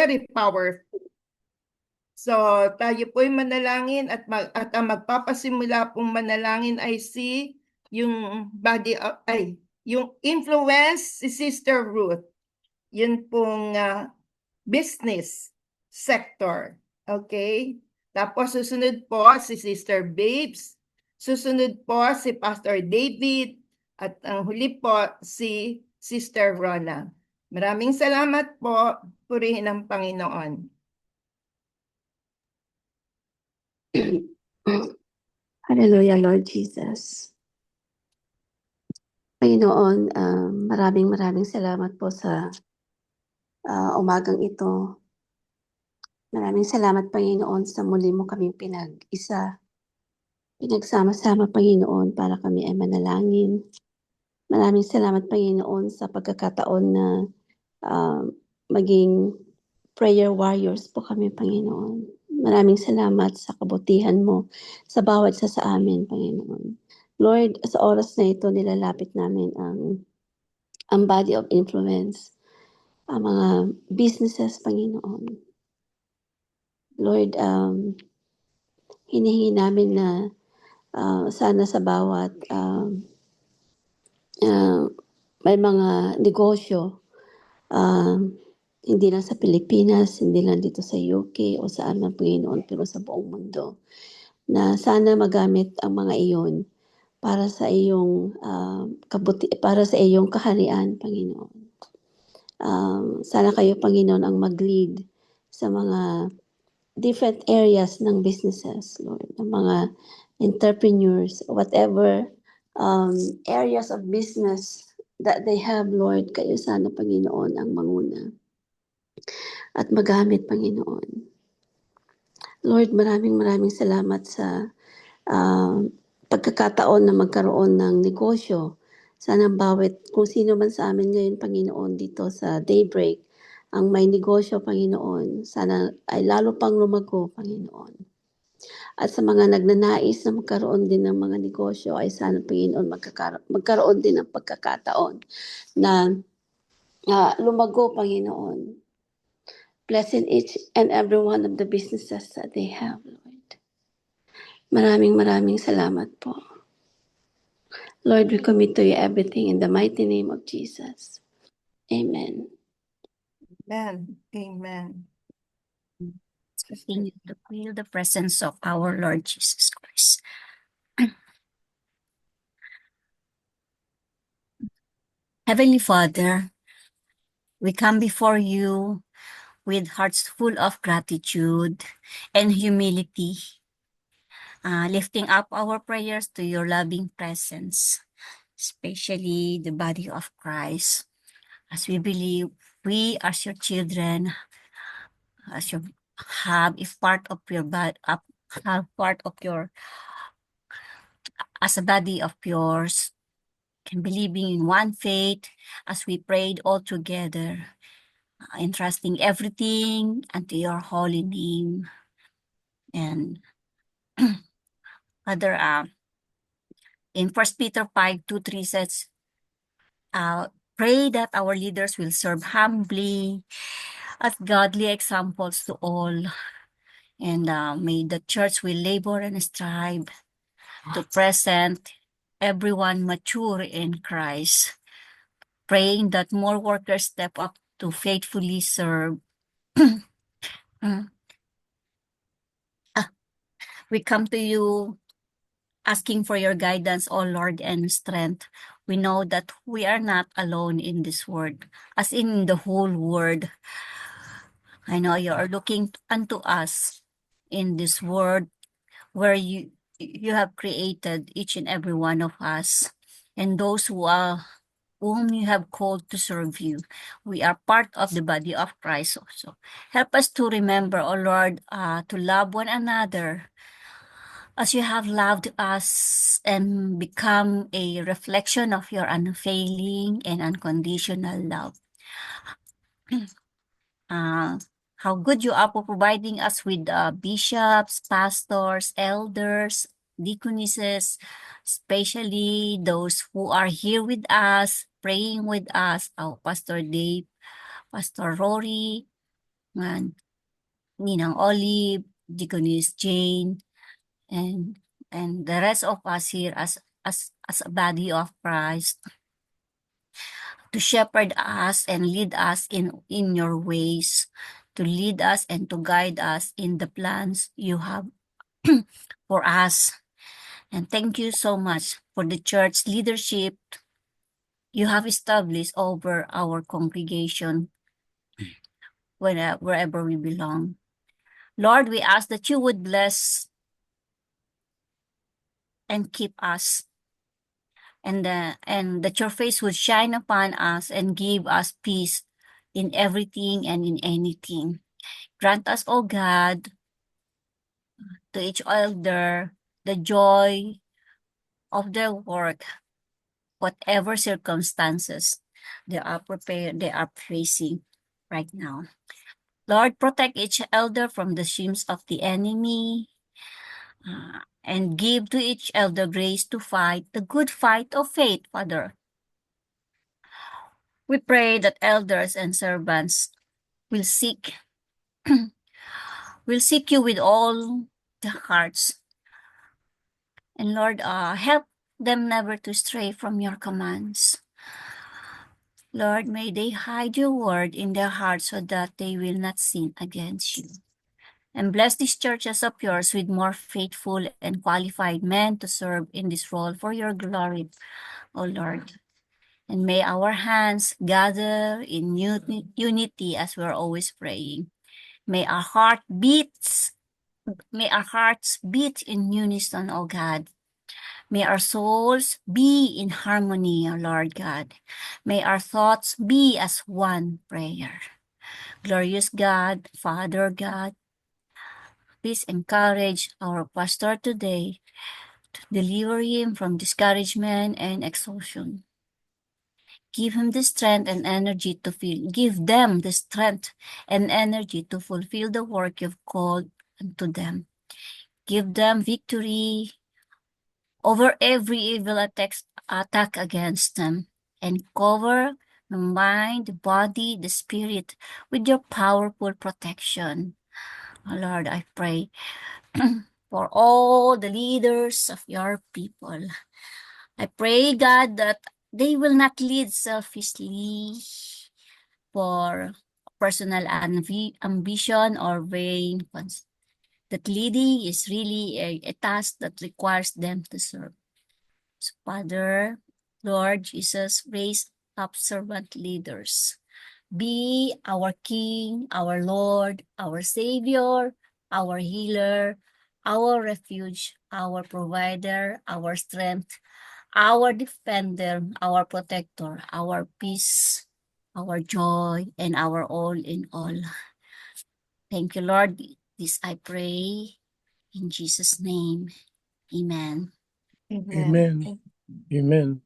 very powerful. So, tayo po'y manalangin at ang magpapasimula pong manalangin ay yung body of, yung influence si Sister Ruth. Yun pong business sector. Okay? Tapos susunod po si Sister Babes. Susunod po si Pastor David. At ang huli po si Sister Rona. Maraming salamat po. Purihin ang Panginoon. Hallelujah, Lord Jesus. Panginoon, maraming salamat po sa umagang ito. Maraming salamat, Panginoon, sa muli mo kaming pinag-isa. Pinagsama-sama, Panginoon, para kami ay manalangin. Maraming salamat, Panginoon, sa pagkakataon na maging prayer warriors po kami, Panginoon. Maraming salamat sa kabutihan mo sa bawat sa amin, Panginoon. Lord, sa oras na ito, nilalapit namin ang body of influence, ang mga businesses, Panginoon. Lord, hinihingi namin na sana sa bawat may mga negosyo, hindi lang sa Pilipinas, hindi lang dito sa UK o saan man, Panginoon, pero sa buong mundo, na sana magamit ang mga iyon para sa iyong para sa iyong kaharian, Panginoon. Sana kayo, Panginoon, ang mag-lead sa mga different areas ng businesses, Lord, ng mga entrepreneurs, whatever areas of business that they have, Lord, kayo sana, Panginoon, ang manguna at magamit, Panginoon. Lord, maraming salamat sa pagkakataon na magkaroon ng negosyo. Sana kung sino man sa amin ngayon, Panginoon, dito sa Daybreak, ang may negosyo, Panginoon, sana ay lalo pang lumago, Panginoon. At sa mga nagnanais na magkaroon din ng mga negosyo, ay sana, Panginoon, magkaroon din ng pagkakataon na lumago, Panginoon. Bless in each and every one of the businesses that they have, Lord. Maraming salamat po. Lord, we commit to you everything in the mighty name of Jesus. Amen. Amen. Continue to feel the presence of our Lord Jesus Christ. Heavenly Father, we come before you with hearts full of gratitude and humility, lifting up our prayers to your loving presence, especially the body of Christ, as we believe we as your children, as you have if part of your body, as a body of yours, and believing in one faith as we prayed all together, entrusting everything unto your holy name. And Father, in 1 Peter 5:2-3 says, pray that our leaders will serve humbly as godly examples to all. And may the church will labor and strive to present everyone mature in Christ, praying that more workers step up to faithfully serve. We come to you asking for your guidance, O Lord, and strength. We know that we are not alone in this world, as in the whole world. I know you are looking unto us in this world where you have created each and every one of us, and those whom you have called to serve you. We are part of the body of Christ also. Help us to remember, O Lord, to love one another as you have loved us and become a reflection of your unfailing and unconditional love. How good you are for providing us with bishops, pastors, elders, deaconesses, especially those who are here with us, praying with us, our Pastor Dave, Pastor Rory, and Ninang Olive, Deaconess Jane, and the rest of us here as a body of Christ, to shepherd us and lead us in your ways, to lead us and to guide us in the plans you have for us. And thank you so much for the church leadership you have established over our congregation wherever we belong. Lord, we ask that you would bless and keep us, and that your face would shine upon us and give us peace in everything and in anything. Grant us, O God, to each elder the joy of their work, whatever circumstances they are facing right now. Lord, protect each elder from the schemes of the enemy, and give to each elder grace to fight the good fight of faith, Father. We pray that elders and servants will seek you with all their hearts. And Lord, help them never to stray from your commands. Lord, may they hide your word in their hearts so that they will not sin against you. And bless these churches of yours with more faithful and qualified men to serve in this role for your glory, O Lord. And may our hands gather in unity as we're always praying. May our hearts beat in unison, O God. May our souls be in harmony, O Lord God. May our thoughts be as one prayer. Glorious God, Father God, please encourage our pastor today to deliver him from discouragement and exhaustion. Give them the strength and energy to fulfill the work you've called unto them. Give them victory over every evil attack against them, and cover the mind, the body, the spirit with your powerful protection. Oh Lord, I pray for all the leaders of your people. I pray, God, that they will not lead selfishly for personal ambition or vain ones. That leading is really a task that requires them to serve. So, Father, Lord Jesus, raise up servant leaders. Be our King, our Lord, our Savior, our healer, our refuge, our provider, our strength, our defender, our protector, our peace, our joy, and our all in all. Thank you, Lord. This I pray in Jesus' name. Amen. Amen. Amen.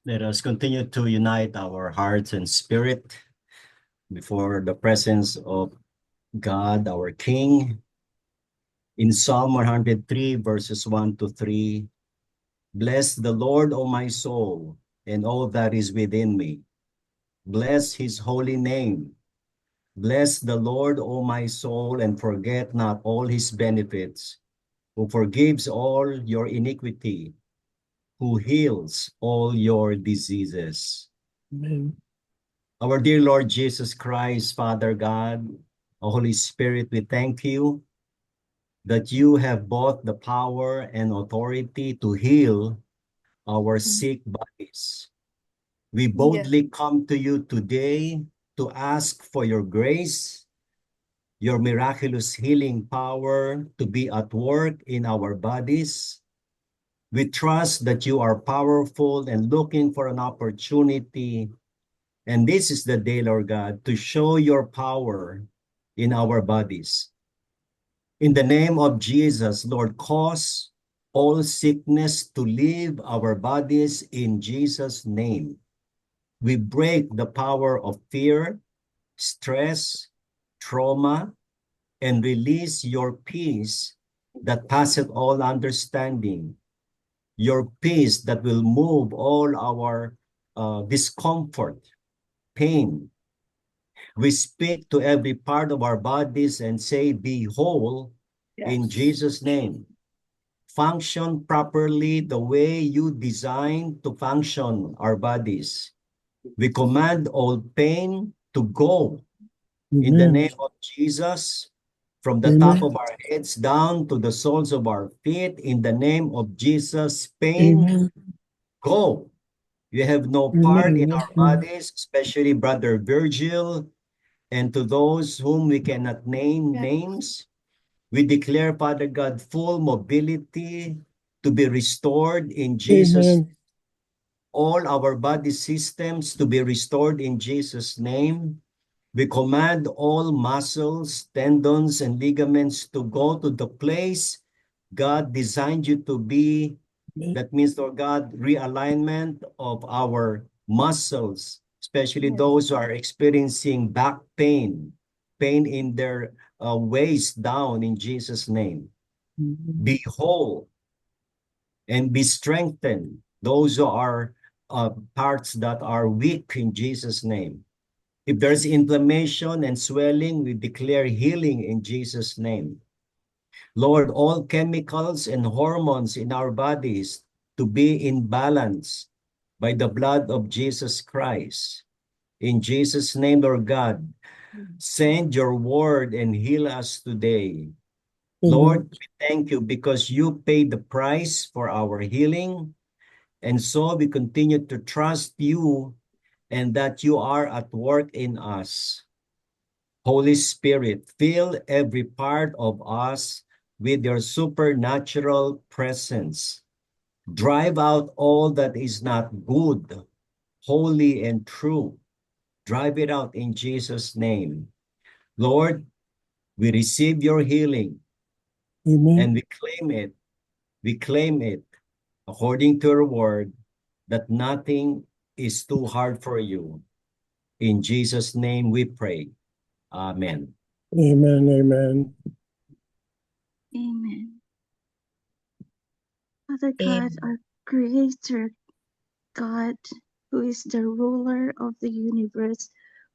Let us continue to unite our hearts and spirit before the presence of God, our King. In Psalm 103, verses 1 to 3, bless the Lord, O my soul, and all that is within me. Bless his holy name. Bless the Lord, O my soul, and forget not all his benefits, who forgives all your iniquity, who heals all your diseases. Amen. Our dear Lord Jesus Christ, Father God, Holy Spirit, we thank you that you have both the power and authority to heal our sick bodies. We boldly come to you today to ask for your grace, your miraculous healing power to be at work in our bodies. We trust that you are powerful and looking for an opportunity. And this is the day, Lord God, to show your power in our bodies. In the name of Jesus, Lord, cause all sickness to leave our bodies in Jesus' name. We break the power of fear, stress, trauma, and release your peace that passeth all understanding. Your peace that will move all our discomfort, pain. We speak to every part of our bodies and say, be whole in Yes. Jesus' name. Function properly the way you designed to function our bodies. We command all pain to go in the Amen. name of Jesus, from the top Amen. of our heads down to the soles of our feet. In the name of Jesus, pain, Amen. go. You have no part in Amen. our bodies, especially Brother Virgil, and to those whom we cannot name Yes. names. We declare, Father God, full mobility to be restored in Jesus. Amen. All our body systems to be restored in Jesus' name. We command all muscles, tendons, and ligaments to go to the place God designed you to be. That means, Lord God, realignment of our muscles, especially Yes. those who are experiencing back pain, pain in their waist down in Jesus' name. Be whole and be strengthened. Those who are parts that are weak in Jesus' name. If there's inflammation and swelling, we declare healing in Jesus' name. Lord, all chemicals and hormones in our bodies to be in balance by the blood of Jesus Christ. In Jesus' name, Lord God, send your word and heal us today. Lord, we thank you because you paid the price for our healing. And so we continue to trust you and that you are at work in us. Holy Spirit, fill every part of us with your supernatural presence. Drive out all that is not good, holy, and true. Drive it out in Jesus' name. Lord, we receive your healing and we claim it. We claim it according to your word that nothing is too hard for you. In Jesus' name we pray. Amen. Amen. Amen. Amen. Father God, our Creator, God, who is the ruler of the universe,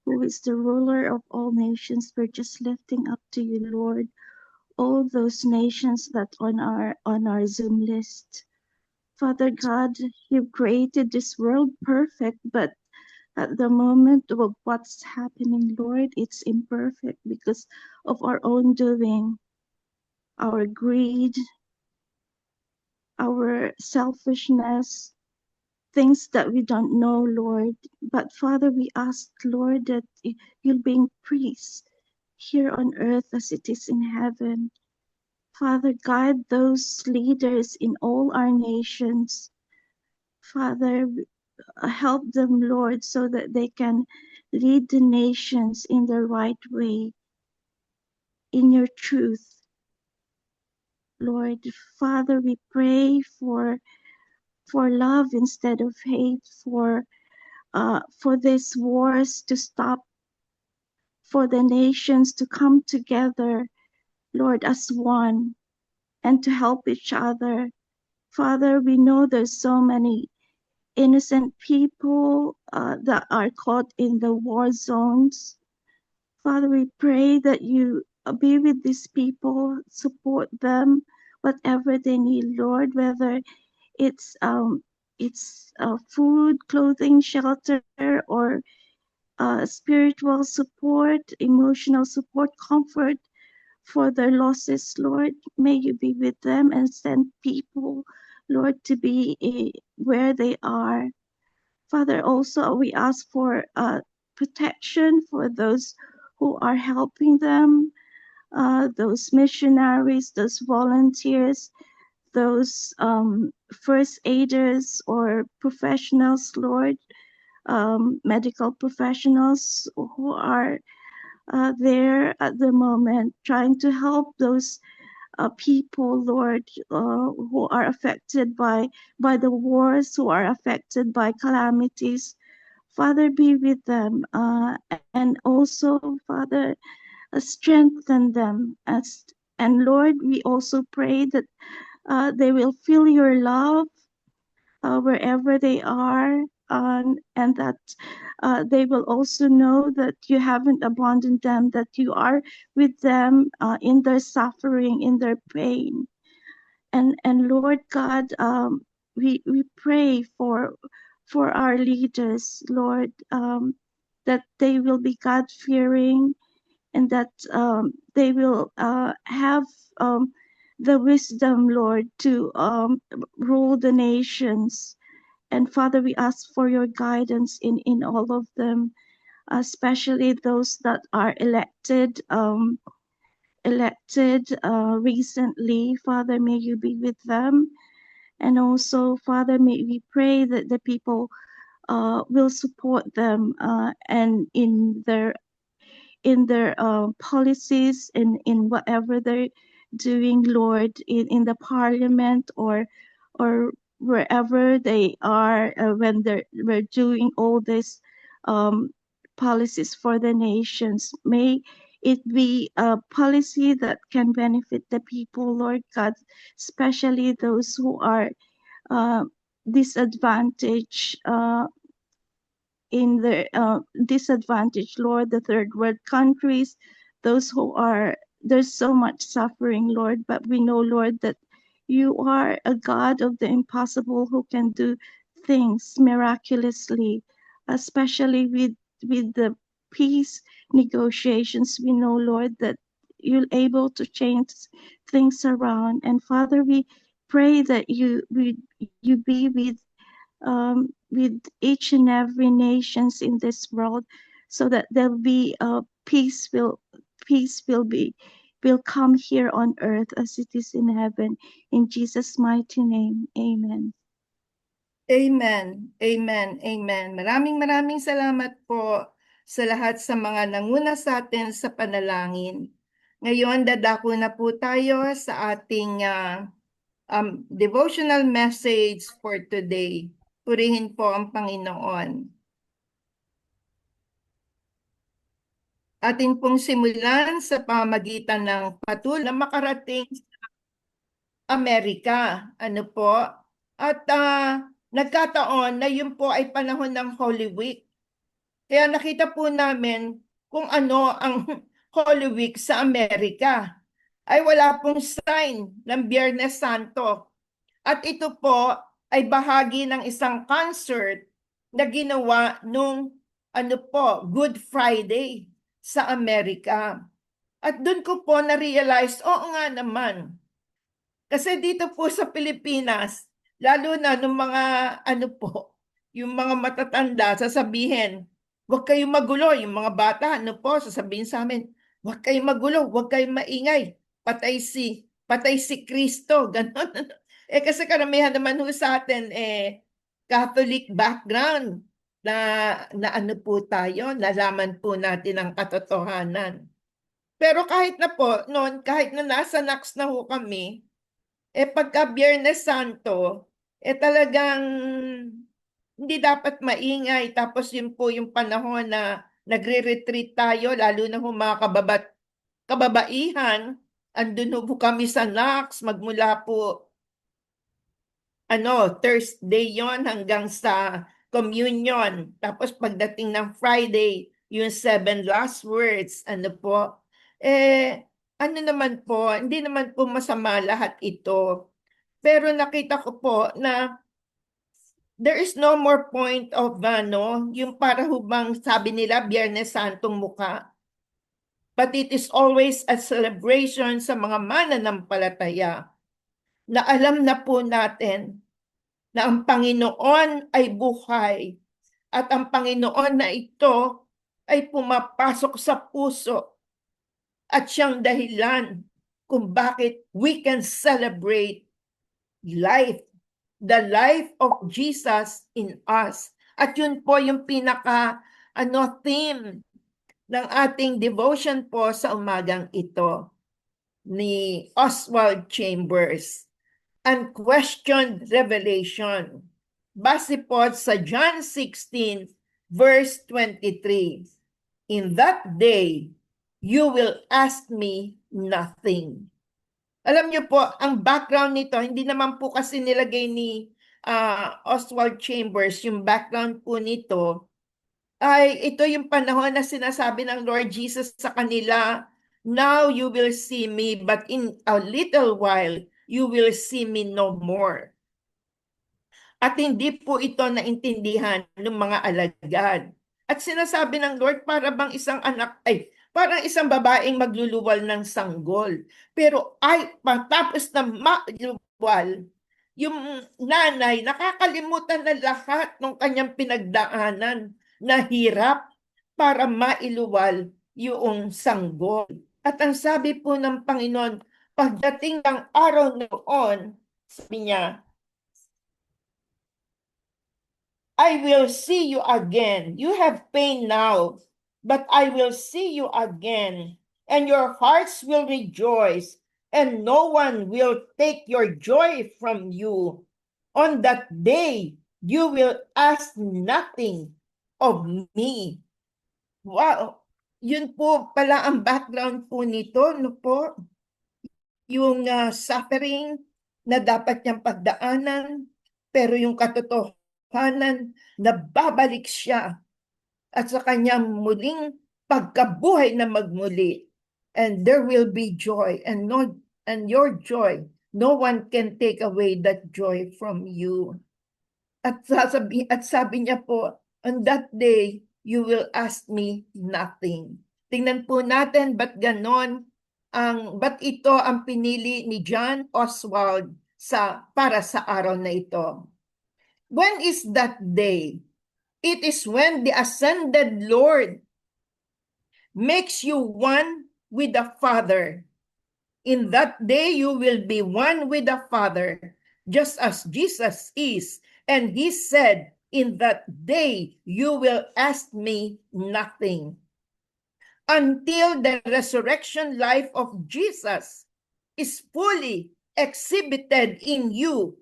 who is the ruler of all nations, we're just lifting up to you, Lord, all those nations that on our Zoom list. Father God, you've created this world perfect, but at the moment of what's happening, Lord, it's imperfect because of our own doing, our greed, our selfishness, things that we don't know, Lord. But Father, we ask, Lord, that you'll bring peace here on earth as it is in heaven. Father, guide those leaders in all our nations. Father, help them, Lord, so that they can lead the nations in the right way, in your truth. Lord, Father, we pray for love instead of hate, for these wars to stop, for the nations to come together, Lord, as one, and to help each other. Father, we know there's so many innocent people that are caught in the war zones. Father, we pray that you be with these people, support them, whatever they need, Lord, whether it's food, clothing, shelter, or spiritual support, emotional support, comfort for their losses, Lord. May you be with them and send people, Lord, to be where they are. Father, also we ask for protection for those who are helping them, those missionaries, those volunteers, those first aiders or professionals, Lord, medical professionals who are there at the moment trying to help those people, Lord, who are affected by the wars, who are affected by calamities. Father, be with them, and also, Father, strengthen them. And Lord, we also pray that they will feel your love wherever they are. and that they will also know that you haven't abandoned them, that you are with them in their suffering, in their pain. And Lord God, we pray for our leaders, Lord, that they will be God-fearing, and that they will have the wisdom, Lord, to rule the nations. And Father, we ask for your guidance in all of them, especially those that are elected recently. Father, may you be with them. And also, Father, may we pray that the people will support them and in their policies, in whatever they're doing, Lord, in the parliament or wherever they are when we're doing all these um, policies for the nations. May it be a policy that can benefit the people, Lord God, especially those who are uh, disadvantaged in the disadvantaged, Lord, the third world countries, those who are, there's so much suffering, Lord, but we know, Lord, that you are a God of the impossible who can do things miraculously, especially with the peace negotiations. We know, Lord, that you're able to change things around. And Father, we pray that you be with each and every nations in this world, so that there'll be peace will come here on earth as it is in heaven. In Jesus' mighty name, amen. Amen. Amen. Amen. Maraming salamat po sa lahat sa mga nanguna sa atin sa panalangin. Ngayon, dadako na po tayo sa ating devotional message for today. Purihin po ang Panginoon. Atin pong simulan sa pamamagitan ng patuloy na makarating sa Amerika. Ano po? At nagkataon na yun po ay panahon ng Holy Week. Kaya nakita po namin kung ano ang Holy Week sa Amerika. Ay wala pong sign ng Biyernes Santo. At ito po ay bahagi ng isang concert na ginawa nung Good Friday sa Amerika. At doon ko po na-realize, oo nga naman. Kasi dito po sa Pilipinas, lalo na nung mga yung mga matatanda sasabihin, huwag kayong magulo. Yung mga bata, sasabihin sa amin, huwag kayong magulo, huwag kayong maingay. Patay si Kristo, ganon. Kasi karamihan naman sa atin Catholic background na po tayo, nalaman po natin ang katotohanan. Pero kahit na po noon, kahit na nasa NACS na ho kami, pagka Biyernes Santo, talagang hindi dapat maingay. Tapos yun po yung panahon na nagre-retreat tayo, lalo na mga kababaihan. Andun po kami sa NACS, magmula po Thursday yon hanggang sa communion. Tapos pagdating ng Friday, yung 7 last words, naman po, hindi naman po masama lahat ito. Pero nakita ko po na there is no more point of yung para hubang sabi nila Biyernes Santong mukha. But it is always a celebration sa mga mananampalataya na alam na po natin na ang Panginoon ay buhay at ang Panginoon na ito ay pumapasok sa puso at siyang dahilan kung bakit we can celebrate life, the life of Jesus in us. At yun po yung pinaka theme ng ating devotion po sa umagang ito ni Oswald Chambers. Unquestioned revelation. Base po sa John 16 verse 23. In that day, you will ask me nothing. Alam niyo po, ang background nito, hindi naman po kasi nilagay ni Oswald Chambers, yung background po nito, ay ito yung panahon na sinasabi ng Lord Jesus sa kanila, now you will see me, but in a little while, you will see me no more. At hindi po ito naintindihan ng mga alagad. At sinasabi ng Lord, para bang isang anak, parang isang babaeng magluluwal ng sanggol. Pero ay, matapos na magluluwal, yung nanay, nakakalimutan na lahat ng kanyang pinagdaanan na hirap para mailuwal yung sanggol. At ang sabi po ng Panginoon, pagdating ng araw noon, sabi niya, I will see you again. You have pain now, but I will see you again, and your hearts will rejoice, and no one will take your joy from you. On that day, you will ask nothing of me. Wow! Yun po pala ang background po nito, no po? Yung suffering na dapat niyang pagdaanan, pero yung katotohanan na babalik siya at sa kanyang muling pagkabuhay na magmuli. And there will be joy, and your joy, no one can take away that joy from you. At sabi niya po, on that day, you will ask me nothing. Tingnan po natin ba't ganon, ba't ito ang pinili ni John Oswald para sa araw na ito. When is that day? It is when the ascended Lord makes you one with the Father. In that day, you will be one with the Father, just as Jesus is. And he said, in that day, you will ask me nothing. Until the resurrection life of Jesus is fully exhibited in you,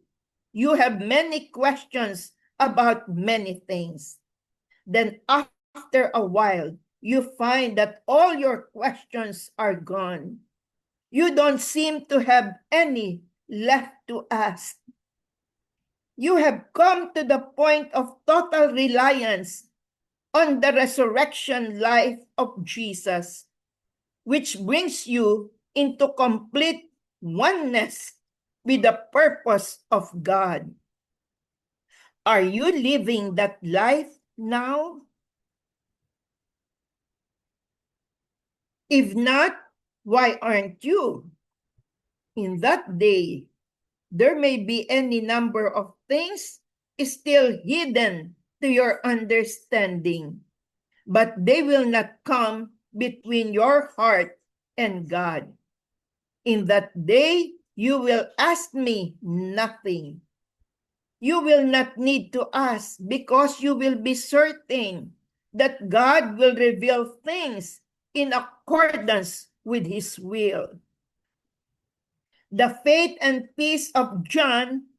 you have many questions about many things. Then after a while, you find that all your questions are gone. You don't seem to have any left to ask. You have come to the point of total reliance on the resurrection life of Jesus, which brings you into complete oneness with the purpose of God. Are you living that life now? If not, why aren't you? In that day, there may be any number of things still hidden to your understanding, but they will not come between your heart and God. In that day, you will ask me nothing. You will not need to ask, because you will be certain that God will reveal things in accordance with his will. The faith and peace of John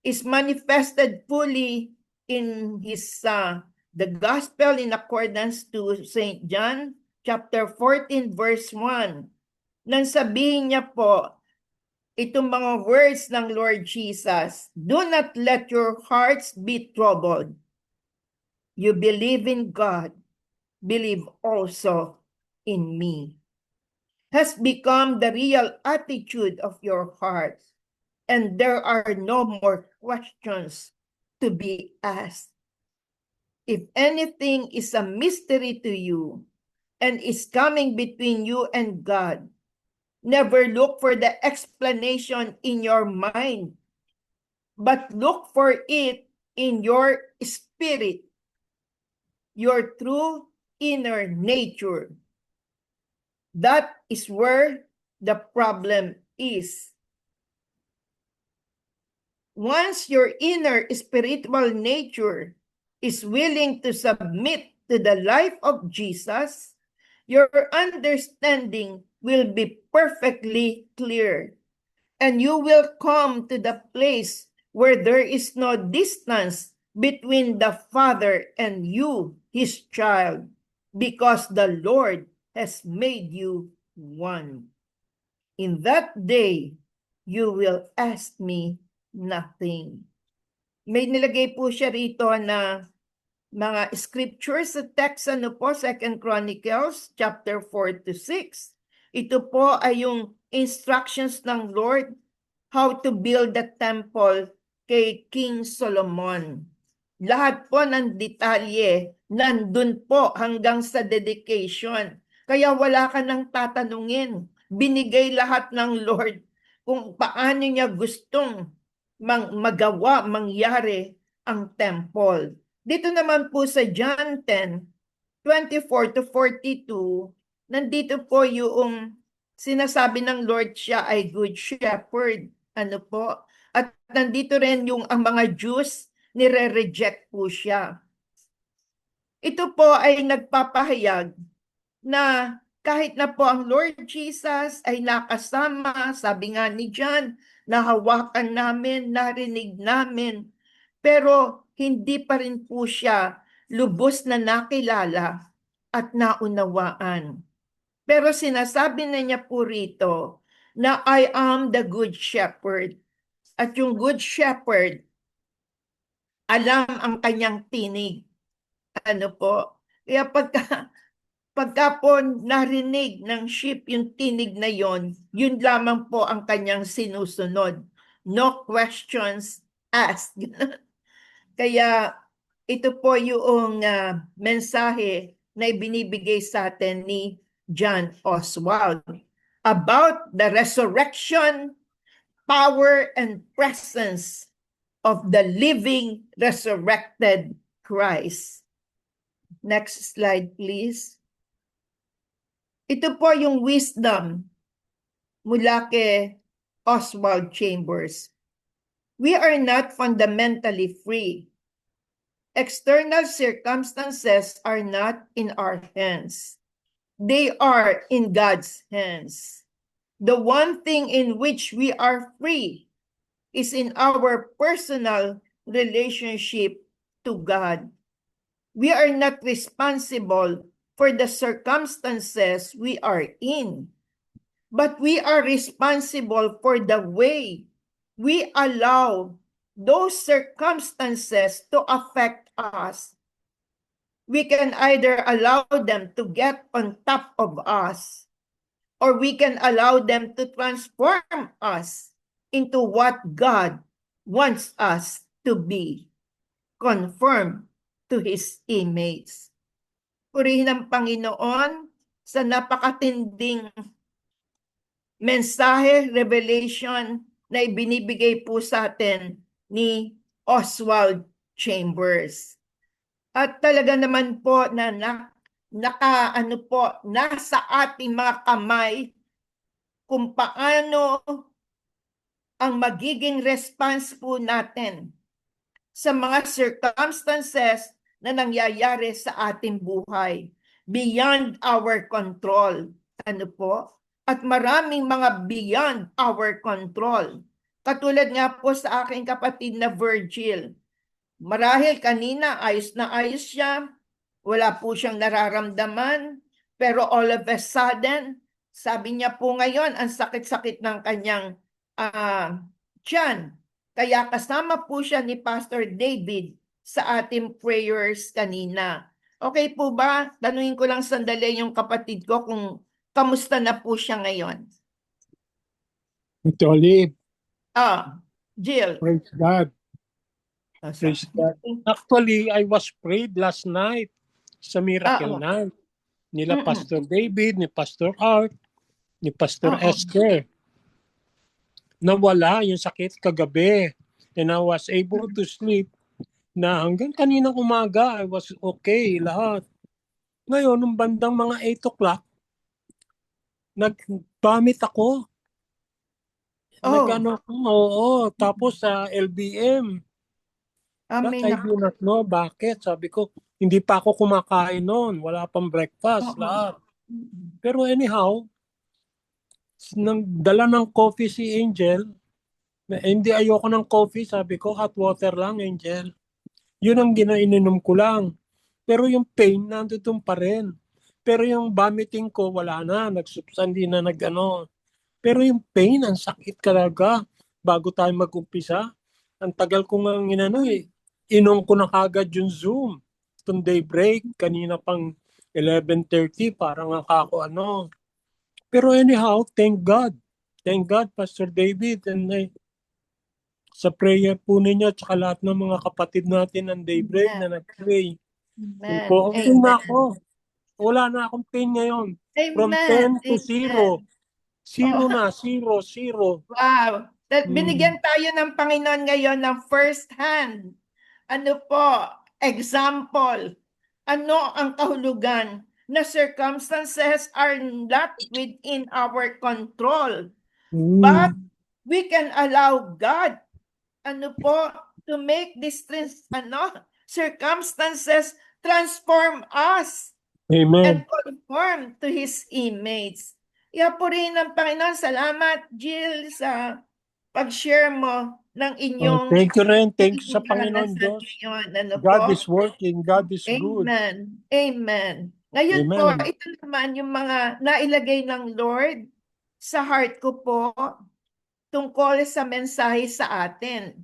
is manifested fully in his the gospel in accordance to St. John chapter 14 verse 1. Nang sabihin niya po itong mga words ng Lord Jesus, do not let your hearts be troubled. You believe in God, believe also in me. Has become the real attitude of your heart, and there are no more questions to be asked. If anything is a mystery to you and is coming between you and God, never look for the explanation in your mind, but look for it in your spirit, your true inner nature. That is where the problem is. Once your inner spiritual nature is willing to submit to the life of Jesus, your understanding will be perfectly clear, and you will come to the place where there is no distance between the Father and you, his child, because the Lord has made you one. In that day, you will ask me nothing. may nilagay po siya rito na mga scriptures sa text, ano po, 2 Chronicles chapter 4 to 6. Ito po ay yung instructions ng Lord how to build the temple kay King Solomon. Lahat po ng detalye nandun po hanggang sa dedication. Kaya wala ka nang tatanungin. Binigay lahat ng Lord kung paano niya gustong magawa, mangyari ang temple. Dito naman po sa John 10:24 to 42, nandito po yung sinasabi ng Lord siya ay good shepherd. Ano po? At nandito rin yung ang mga Jews, nire-reject po siya. Ito po ay nagpapahayag na kahit na po ang Lord Jesus ay nakasama, sabi nga ni John, nahawakan namin, narinig namin, pero hindi pa rin po siya lubos na nakilala at naunawaan. Pero sinasabi na niya po rito na I am the good shepherd. At yung good shepherd, alam ang kanyang tinig. Ano po? Kaya pagka po narinig ng sheep yung tinig na yon, yun lamang po ang kanyang sinusunod. No questions asked. Kaya ito po yung mensahe na ibinibigay sa atin ni John Oswald about the resurrection, power, and presence of the living resurrected Christ. Next slide, please. Ito po yung wisdom mula kay Oswald Chambers. We are not fundamentally free. External circumstances are not in our hands. They are in God's hands. The one thing in which we are free is in our personal relationship to God. We are not responsible for the circumstances we are in, but we are responsible for the way we allow those circumstances to affect us. We can either allow them to get on top of us, or we can allow them to transform us into what God wants us to be, conformed to His image. Purihin ang Panginoon sa napakatinding mensahe, revelation na ibinibigay po sa atin ni Oswald Chambers. At talaga naman po na nasa ating mga kamay kung paano ang magiging response po natin sa mga circumstances na nangyayari sa ating buhay beyond our control. Ano po? At maraming mga beyond our control. Katulad nga po sa aking kapatid na Virgil. Marahil kanina ayos na ayos siya, wala po siyang nararamdaman, pero all of a sudden, sabi niya po ngayon, ang sakit-sakit ng kanyang tiyan. Kaya kasama po siya ni Pastor David sa ating prayers kanina. Okay po ba? Tanungin ko lang sandali yung kapatid ko kung kamusta na po siya ngayon. Ito, Olive. Jill. Praise God. Praise God. Actually, I was prayed last night sa Miracle Night. Nila Pastor David, ni Pastor Art, ni Pastor Esther. Nawala yung sakit kagabi. And I was able to sleep na hanggang kaninang umaga, I was okay lahat. Ngayon, nung bandang mga 8 o'clock, nag-vomit ako. Tapos sa LBM. But I do not know bakit. Sabi ko, hindi pa ako kumakain noon. Wala pang breakfast, lahat. Pero anyhow, nang dala ng coffee si Angel, hindi ayoko ng coffee, sabi ko, hot water lang, Angel. Yun ang ininom ko lang. Pero yung pain, nandun pa rin. Pero yung vomiting ko, wala na. Nagsubsandi na Pero yung pain, ang sakit talaga bago tayo mag-umpisa. Ang tagal ko nga inom ko na kagad yung Zoom. Itong daybreak, kanina pang 11:30, parang ako Pero anyhow, thank God. Thank God, Pastor David, and sa prayer po ninyo at saka lahat ng mga kapatid natin ng daybreak na nag-pray. Amen. Okay na ako. Wala na akong pain ngayon. From Amen. 10 to 0. Zero na, zero. Wow. Binigyan tayo ng Panginoon ngayon ng first hand. Ano po? Example. Ano ang kahulugan na circumstances are not within our control. But we can allow God, to make these circumstances transform us. Amen. And conform to His image. Purihin ng Panginoon. Salamat, Jill, sa pag-share mo ng inyong thank you rin. Thank you sa Panginoon Diyos. God is working. God is good. Amen. Amen. Ngayon po, ito naman yung mga nailagay ng Lord sa heart ko po tungkol sa mensahe sa atin.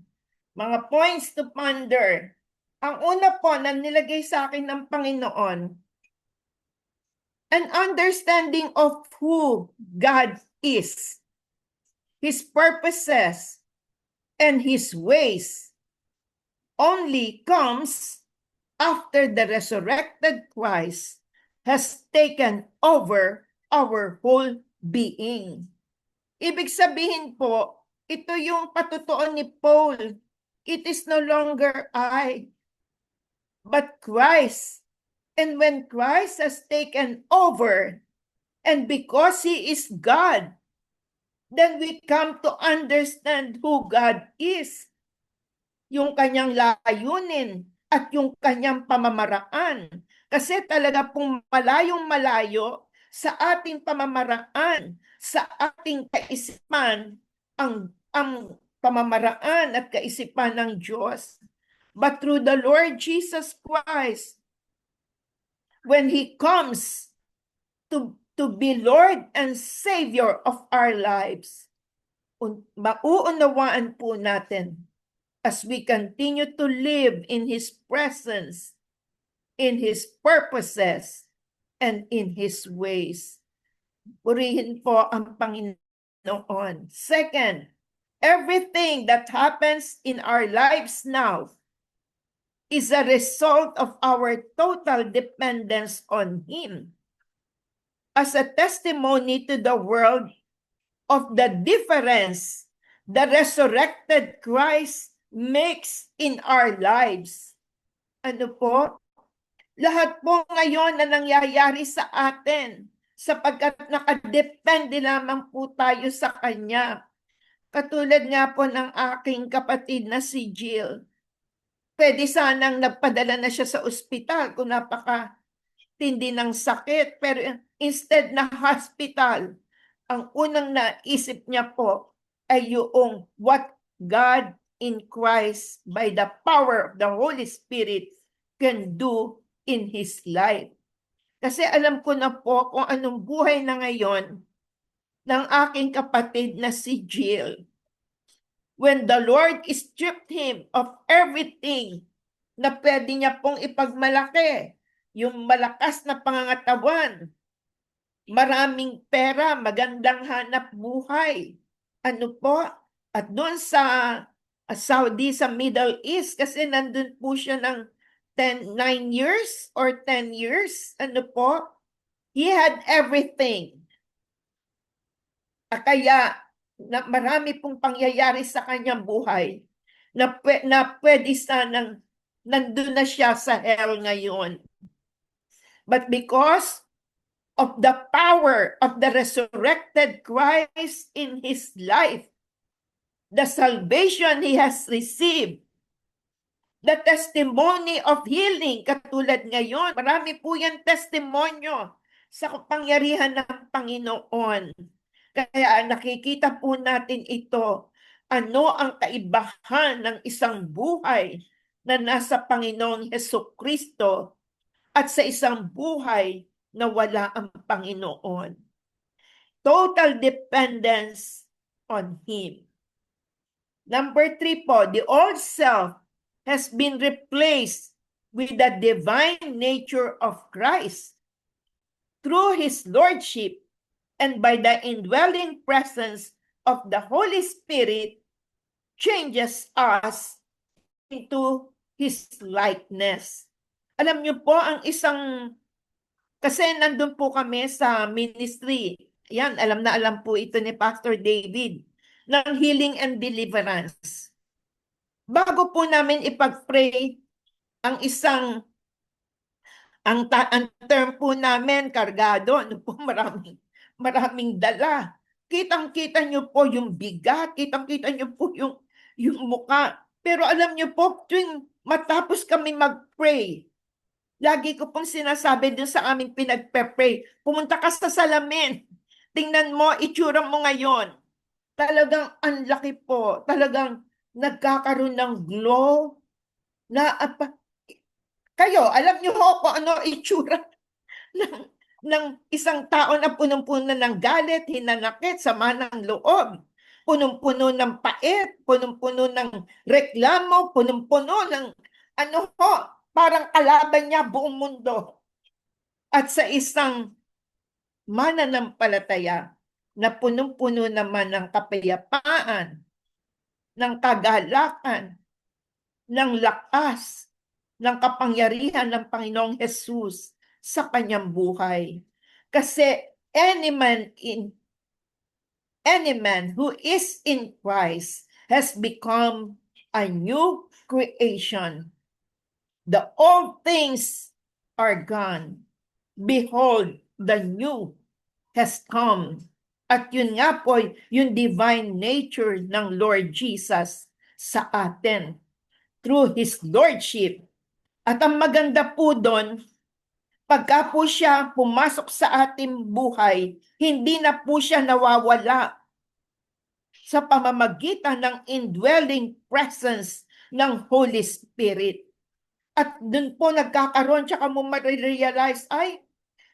Mga points to ponder. Ang una po na nilagay sa akin ng Panginoon, an understanding of who God is, His purposes, and His ways only comes after the resurrected Christ has taken over our whole being. Ibig sabihin po, ito yung patutuon ni Paul. It is no longer I, but Christ. And when Christ has taken over, and because He is God, then we come to understand who God is. Yung kanyang layunin at yung kanyang pamamaraan. Kasi talaga pong malayong malayo sa ating pamamaraan, sa ating kaisipan, ang pamamaraan at kaisipan ng Diyos. But through the Lord Jesus Christ, when He comes to be Lord and Savior of our lives, mauunawaan po natin as we continue to live in His presence, in His purposes, and in His ways. Purihin po ang Panginoon. Second, everything that happens in our lives now is a result of our total dependence on Him. As a testimony to the world of the difference the resurrected Christ makes in our lives. Ano po? Lahat po ngayon na nangyayari sa atin sapagkat nakadepende lamang po tayo sa Kanya. Katulad nga po ng aking kapatid na si Jill. Pwede sanang nagpadala na siya sa ospital kung napakatindi ng sakit. Pero instead na hospital, ang unang naisip niya po ay yung what God in Christ by the power of the Holy Spirit can do in His life. Kasi alam ko na po kung anong buhay na ngayon ng aking kapatid na si Jill. When the Lord stripped him of everything na pwede niya pong ipagmalaki, yung malakas na pangangatawan, maraming pera, magandang hanap buhay. Ano po? At doon sa Saudi, sa Middle East, kasi nandun po siya ng 9 years or 10 years. Ano po? He had everything. Kaya marami pong pangyayari sa kanyang buhay na pwede sanang nandun na siya sa hell ngayon. But because of the power of the resurrected Christ in his life, the salvation he has received, the testimony of healing, katulad ngayon, marami po yan testimonyo sa kapangyarihan ng Panginoon. Kaya nakikita po natin ito, ano ang kaibahan ng isang buhay na nasa Panginoong Hesukristo at sa isang buhay na wala ang Number 3 po, the old self has been replaced with the divine nature of Christ through His Lordship and by the indwelling presence of the Holy Spirit changes us into His likeness. Alam niyo po, ang isang, kasi nandun po kami sa ministry, yan, alam na alam po ito ni Pastor David, ng healing and deliverance. Bago po namin ipag-pray, ang isang, ang term po namin, kargado, ano po, maraming dala. Kitang-kita niyo po yung bigat, kitang-kita niyo po yung mukha. Pero alam niyo po, tuwing matapos kami mag-pray, lagi ko pong sinasabi dun sa aming pinagpe-pray, pumunta ka sa salamin. Tingnan mo, itsura mo ngayon. Talagang ang laki po. Talagang nagkakaroon ng glow. Kayo, alam niyo ho kung ano itsura ng isang tao na punong-puno ng galit, hinanakit, sama ng loob. Punong-puno ng pait, punong-puno ng reklamo, punong-puno ng ano ho, parang kalaban niya buong mundo. At sa isang mananampalataya na punong-puno naman ng kapayapaan, ng kagalakan, ng lakas, ng kapangyarihan ng Panginoong Jesus sa kanyang buhay. Kasi any man who is in Christ has become a new creation. The old things are gone. Behold, the new has come. At yun nga po, yung divine nature ng Lord Jesus sa atin through His Lordship. At ang maganda po doon, pagka po siya pumasok sa ating buhay, hindi na po siya nawawala sa pamamagitan ng indwelling presence ng Holy Spirit. At doon po nagkakaroon, tsaka mo marirealize, ay,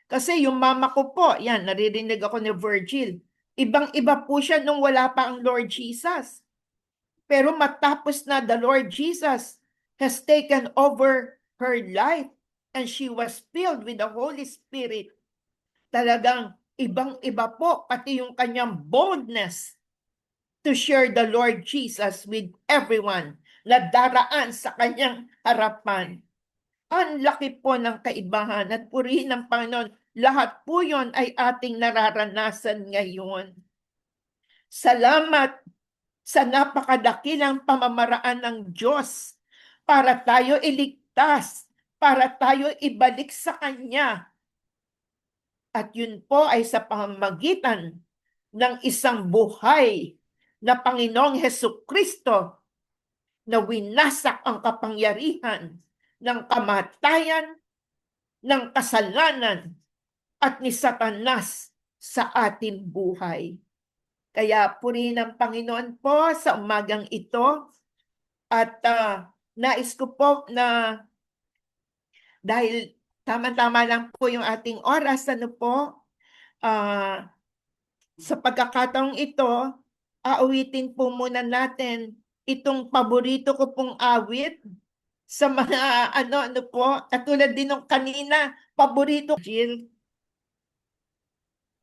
kasi yung mama ko po, yan, naririnig ako ni Virgil, ibang-iba po siya nung wala pa ang Lord Jesus. Pero matapos na the Lord Jesus has taken over her life and she was filled with the Holy Spirit, talagang ibang-iba po, pati yung kanyang boldness to share the Lord Jesus with everyone na daraan sa kanyang harapan. Ang laki po ng kaibahan at purihin ng Panginoon. Lahat po yon ay ating nararanasan ngayon. Salamat sa napakadakilang pamamaraan ng Diyos para tayo iligtas, para tayo ibalik sa Kanya. At yun po ay sa pamamagitan ng isang buhay na Panginoong Hesukristo na winasak ang kapangyarihan ng kamatayan, ng kasalanan, at ni Satanas sa ating buhay. Kaya purihin ang Panginoon po sa umagang ito. At nais ko po na dahil tama-tama lang po yung ating oras, ano po, sa pagkakataong ito, aawitin po muna natin itong paborito ko pong awit sa mga ano po, katulad din ng kanina, paborito, Jill.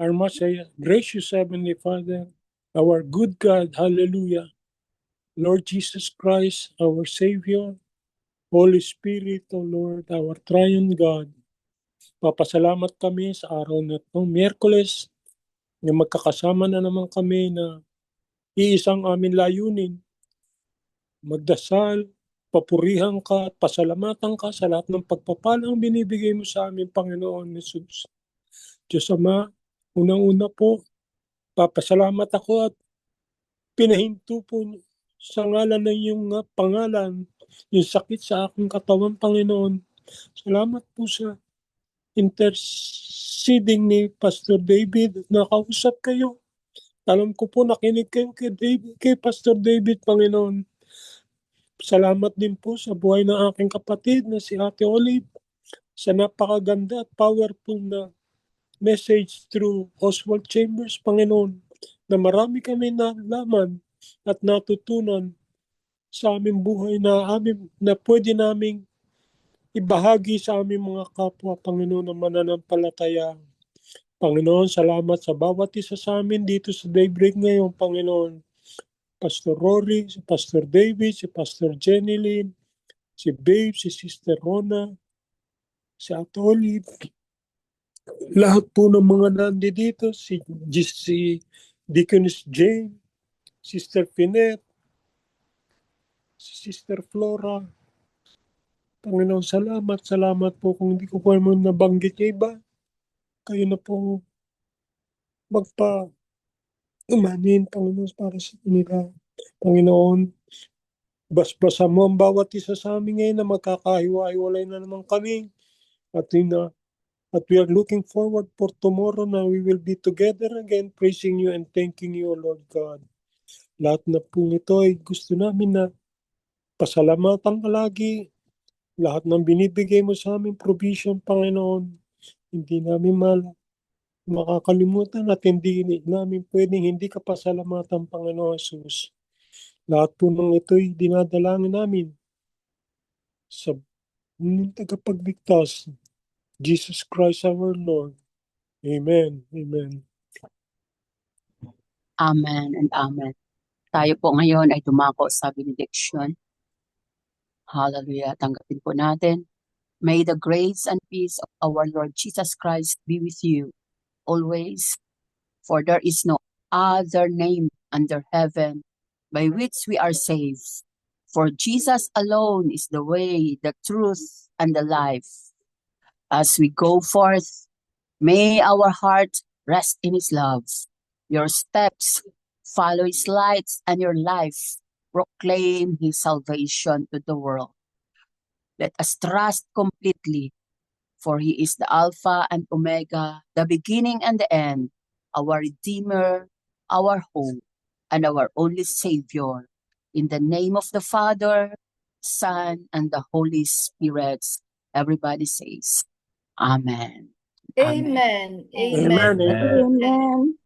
Our most gracious Heavenly Father, our good God, hallelujah, Lord Jesus Christ, our Savior, Holy Spirit, O Lord, our Triune God, papasalamat kami sa araw na ito, Miyerkules, na magkakasama na naman kami na iisang amin layunin, magdasal, papurihan ka at pasalamatan ka sa lahat ng pagpapalang binibigay mo sa amin, Panginoon Jesus. Diyos Ama, unang-una po, papasalamat ako at pinahinto po sa ngalan ng iyong pangalan, yung sakit sa aking katawan, Panginoon. Salamat po sa interceding ni Pastor David. Nakausap kayo. Alam ko po, nakinig kayo kay Pastor David, Panginoon. Salamat din po sa buhay ng aking kapatid na si Ate Olive sa napakaganda at powerful na message through Oswald Chambers, Panginoon, na marami kami nalaman at natutunan sa aming buhay na pwede naming ibahagi sa aming mga kapwa, Panginoon, na mananampalataya. Panginoon, salamat sa bawat isa sa amin dito sa Daybreak ngayon, Panginoon. Pastor Rory, si Pastor David, si Pastor Jenny Lynn, si Babe, si Sister Rona, si Ate Olive, lahat po ng mga nandito, si Deaconess Jane, Sister Finet, si Sister Flora. Panginoon, salamat po kung hindi ko pa naman nabanggit yung iba. Kayo na po magpa-umanin, Panginoon, para sa kanila. Panginoon, basbasan mo ang bawat isa sa amin ngayon na magkakahiwa-hiwalay na naman kami. At we are looking forward for tomorrow na we will be together again, praising you and thanking you, Lord God. Lahat na po ito ay gusto namin na pasalamatan ka lagi. Lahat ng binibigay mo sa amin, provision, Panginoon, hindi namin makakalimutan at hindi namin pwedeng hindi ka pasalamatan, Panginoon Jesus. Lahat po ng ito'y dinadalangin namin sa tagapagligtas, Jesus Christ our Lord. Amen. Amen. Amen and amen. Tayo po ngayon ay dumako sa benediction. Hallelujah. Tanggapin po natin. May the grace and peace of our Lord Jesus Christ be with you always, for there is no other name under heaven by which we are saved. For Jesus alone is the way, the truth, and the life. As we go forth, may our heart rest in His love. Your steps follow His lights, and your life proclaim His salvation to the world. Let us trust completely, for He is the Alpha and Omega, the beginning and the end, our Redeemer, our hope, and our only Savior. In the name of the Father, Son, and the Holy Spirit, everybody says, Amen. Amen. Amen. Amen. Amen. Amen.